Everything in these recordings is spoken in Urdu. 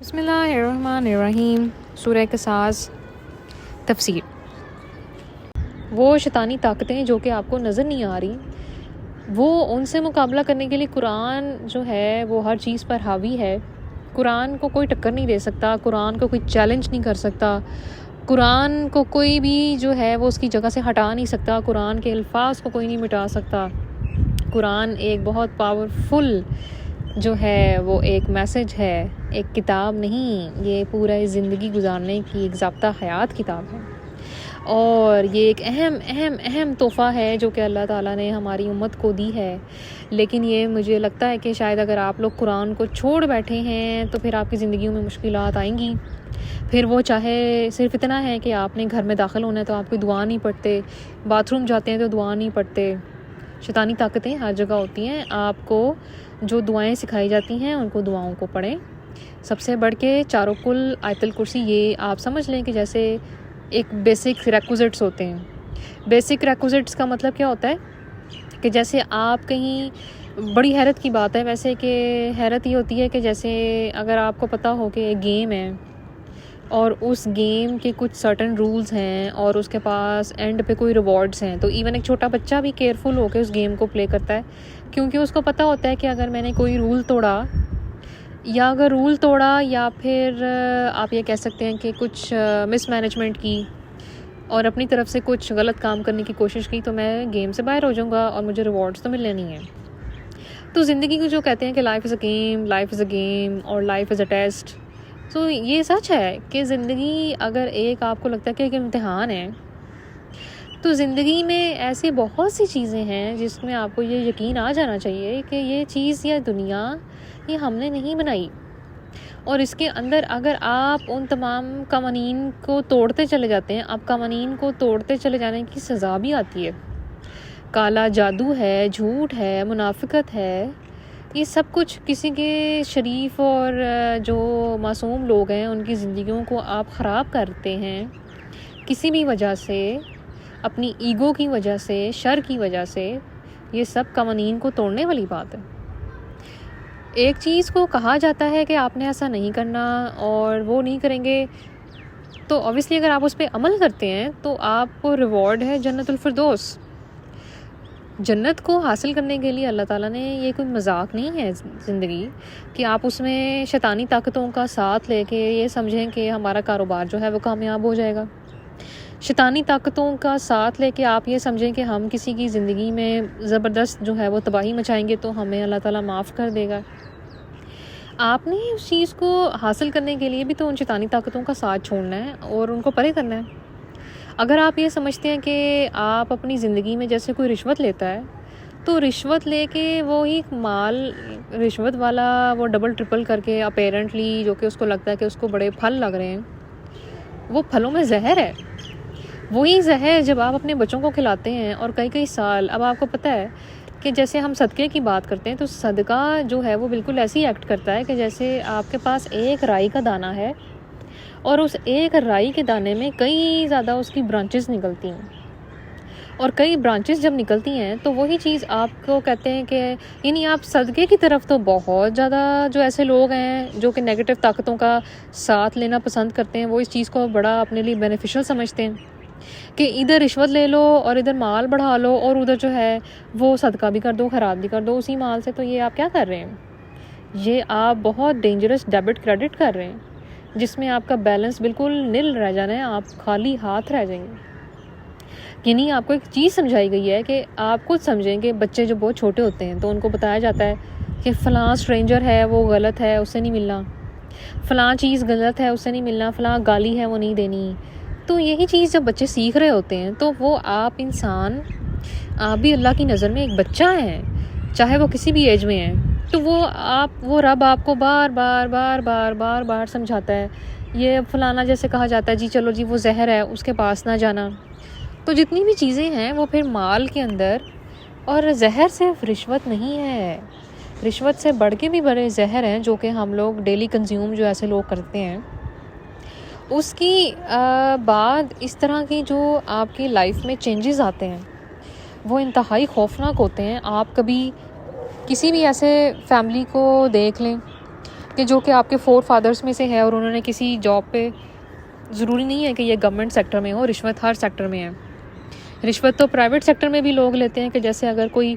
بسم اللہ الرحمن الرحیم۔ سورہ قصاص تفسیر۔ وہ شیطانی طاقتیں جو کہ آپ کو نظر نہیں آ رہی، وہ ان سے مقابلہ کرنے کے لیے قرآن جو ہے وہ ہر چیز پر حاوی ہے۔ قرآن کو کوئی ٹکر نہیں دے سکتا، قرآن کو کوئی چیلنج نہیں کر سکتا، قرآن کو کوئی بھی جو ہے وہ اس کی جگہ سے ہٹا نہیں سکتا، قرآن کے الفاظ کو کوئی نہیں مٹا سکتا۔ قرآن ایک بہت پاورفل جو ہے وہ ایک میسج ہے، ایک کتاب نہیں، یہ پورا زندگی گزارنے کی ایک ضابطہ حیات کتاب ہے، اور یہ ایک اہم تحفہ ہے جو کہ اللہ تعالیٰ نے ہماری امت کو دی ہے۔ لیکن یہ مجھے لگتا ہے کہ شاید اگر آپ لوگ قرآن کو چھوڑ بیٹھے ہیں تو پھر آپ کی زندگیوں میں مشکلات آئیں گی۔ پھر وہ چاہے صرف اتنا ہے کہ آپ نے گھر میں داخل ہونا ہے تو آپ کوئی دعا نہیں پڑھتے، باتھ روم جاتے ہیں تو دعا نہیں پڑھتے۔ شیطانی طاقتیں ہر جگہ ہوتی ہیں، آپ کو جو دعائیں سکھائی جاتی ہیں ان کو دعاؤں کو پڑھیں۔ سب سے بڑھ کے چاروں کل آیت الکرسی، یہ آپ سمجھ لیں کہ جیسے ایک بیسک ریکوزٹس ہوتے ہیں۔ بیسک ریکوزٹس کا مطلب کیا ہوتا ہے کہ جیسے آپ کہیں بڑی حیرت کی بات ہے ویسے، کہ حیرت یہ ہوتی ہے کہ جیسے اگر آپ کو پتہ ہو کہ ایک گیم ہے اور اس گیم کے کچھ سرٹن رولز ہیں اور اس کے پاس اینڈ پہ کوئی ریوارڈز ہیں، تو ایون ایک چھوٹا بچہ بھی کیئرفل ہو کے اس گیم کو پلے کرتا ہے، کیونکہ اس کو پتہ ہوتا ہے کہ اگر میں نے کوئی رول توڑا یا پھر آپ یہ کہہ سکتے ہیں کہ کچھ مس مینجمنٹ کی اور اپنی طرف سے کچھ غلط کام کرنے کی کوشش کی، تو میں گیم سے باہر ہو جاؤں گا اور مجھے ریوارڈز تو ملنے نہیں ہیں۔ تو زندگی کو جو کہتے ہیں کہ لائف از اے گیم اور لائف از اے ٹیسٹ، تو یہ سچ ہے کہ زندگی اگر ایک آپ کو لگتا ہے کہ ایک امتحان ہے، تو زندگی میں ایسی بہت سی چیزیں ہیں جس میں آپ کو یہ یقین آ جانا چاہیے کہ یہ چیز یا دنیا یہ ہم نے نہیں بنائی، اور اس کے اندر اگر آپ ان تمام قوانین کو توڑتے چلے جاتے ہیں، آپ قوانین کو توڑتے چلے جانے کی سزا بھی آتی ہے۔ کالا جادو ہے، جھوٹ ہے، منافقت ہے، یہ سب کچھ کسی کے شریف اور جو معصوم لوگ ہیں ان کی زندگیوں کو آپ خراب کرتے ہیں کسی بھی وجہ سے، اپنی ایگو کی وجہ سے، شر کی وجہ سے۔ یہ سب قوانین کو توڑنے والی بات ہے۔ ایک چیز کو کہا جاتا ہے کہ آپ نے ایسا نہیں کرنا اور وہ نہیں کریں گے، تو obviously اگر آپ اس پہ عمل کرتے ہیں تو آپ کو ریوارڈ ہے جنت الفردوس۔ جنت کو حاصل کرنے کے لیے اللہ تعالیٰ نے، یہ کوئی مذاق نہیں ہے زندگی کہ آپ اس میں شیطانی طاقتوں کا ساتھ لے کے یہ سمجھیں کہ ہمارا کاروبار جو ہے وہ کامیاب ہو جائے گا۔ شیطانی طاقتوں کا ساتھ لے کے آپ یہ سمجھیں کہ ہم کسی کی زندگی میں زبردست جو ہے وہ تباہی مچائیں گے تو ہمیں اللہ تعالیٰ معاف کر دے گا۔ آپ نے اس چیز کو حاصل کرنے کے لیے بھی تو ان شیطانی طاقتوں کا ساتھ چھوڑنا ہے اور ان کو پرے کرنا ہے۔ اگر آپ یہ سمجھتے ہیں کہ آپ اپنی زندگی میں جیسے کوئی رشوت لیتا ہے تو رشوت لے کے وہی مال رشوت والا وہ ڈبل ٹرپل کر کے اپیرنٹلی جو کہ اس کو لگتا ہے کہ اس کو بڑے پھل لگ رہے ہیں، وہ پھلوں میں زہر ہے۔ وہی زہر جب آپ اپنے بچوں کو کھلاتے ہیں اور کئی سال، اب آپ کو پتہ ہے کہ جیسے ہم صدقے کی بات کرتے ہیں تو صدقہ جو ہے وہ بالکل ایسی ایکٹ کرتا ہے کہ جیسے آپ کے پاس ایک رائی کا دانہ ہے اور اس ایک رائی کے دانے میں کئی زیادہ اس کی برانچز نکلتی ہیں، اور کئی برانچز جب نکلتی ہیں تو وہی چیز آپ کو کہتے ہیں کہ یعنی آپ صدقے کی طرف تو بہت زیادہ جو ایسے لوگ ہیں جو کہ نیگیٹو طاقتوں کا ساتھ لینا پسند کرتے ہیں، وہ اس چیز کو بڑا اپنے لیے بینیفیشل سمجھتے ہیں کہ ادھر رشوت لے لو اور ادھر مال بڑھا لو اور ادھر جو ہے وہ صدقہ بھی کر دو، خیرات بھی کر دو اسی مال سے۔ تو یہ آپ کیا کر رہے ہیں؟ یہ آپ بہت ڈینجرس ڈیبٹ کریڈٹ کر رہے ہیں جس میں آپ کا بیلنس بالکل نل رہ جانا ہے، آپ خالی ہاتھ رہ جائیں گے۔ یعنی آپ کو ایک چیز سمجھائی گئی ہے کہ آپ خود سمجھیں کہ بچے جو بہت چھوٹے ہوتے ہیں تو ان کو بتایا جاتا ہے کہ فلاں اسٹرینجر ہے وہ غلط ہے، اس سے نہیں ملنا، فلاں چیز غلط ہے اس سے نہیں ملنا، فلاں گالی ہے وہ نہیں دینی۔ تو یہی چیز جب بچے سیکھ رہے ہوتے ہیں تو وہ آپ انسان، آپ بھی اللہ کی نظر میں ایک بچہ ہیں، چاہے وہ کسی بھی ایج میں ہیں، تو وہ رب آپ کو بار بار سمجھاتا ہے۔ یہ فلانا جیسے کہا جاتا ہے جی چلو جی وہ زہر ہے اس کے پاس نہ جانا۔ تو جتنی بھی چیزیں ہیں وہ پھر مال کے اندر، اور زہر صرف رشوت نہیں ہے، رشوت سے بڑھ کے بھی بڑے زہر ہیں جو کہ ہم لوگ ڈیلی کنزیوم جو ایسے لوگ کرتے ہیں۔ اس کی بعد اس طرح کی جو آپ کی لائف میں چینجز آتے ہیں وہ انتہائی خوفناک ہوتے ہیں۔ آپ کبھی کسی بھی ایسے فیملی کو دیکھ لیں کہ جو کہ آپ کے 4 فادرس میں سے ہے اور انہوں نے کسی جاب پہ، ضروری نہیں ہے کہ یہ گورنمنٹ سیکٹر میں ہو، رشوت ہر سیکٹر میں ہے. رشوت تو پرائیویٹ سیکٹر میں بھی لوگ لیتے ہیں، کہ جیسے اگر کوئی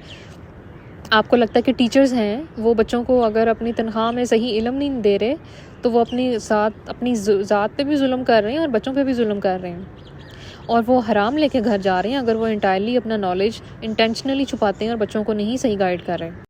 آپ کو لگتا ہے کہ ٹیچرز ہیں وہ بچوں کو اگر اپنی تنخواہ میں صحیح علم نہیں دے رہے تو وہ اپنی ذات پہ بھی ظلم کر رہے ہیں اور بچوں پہ بھی ظلم کر رہے ہیں، اور وہ حرام لے کے گھر جا رہے ہیں اگر وہ انٹائرلی اپنا نالج انٹینشنلی چھپاتے ہیں اور بچوں کو نہیں صحیح گائیڈ کر رہے ہیں.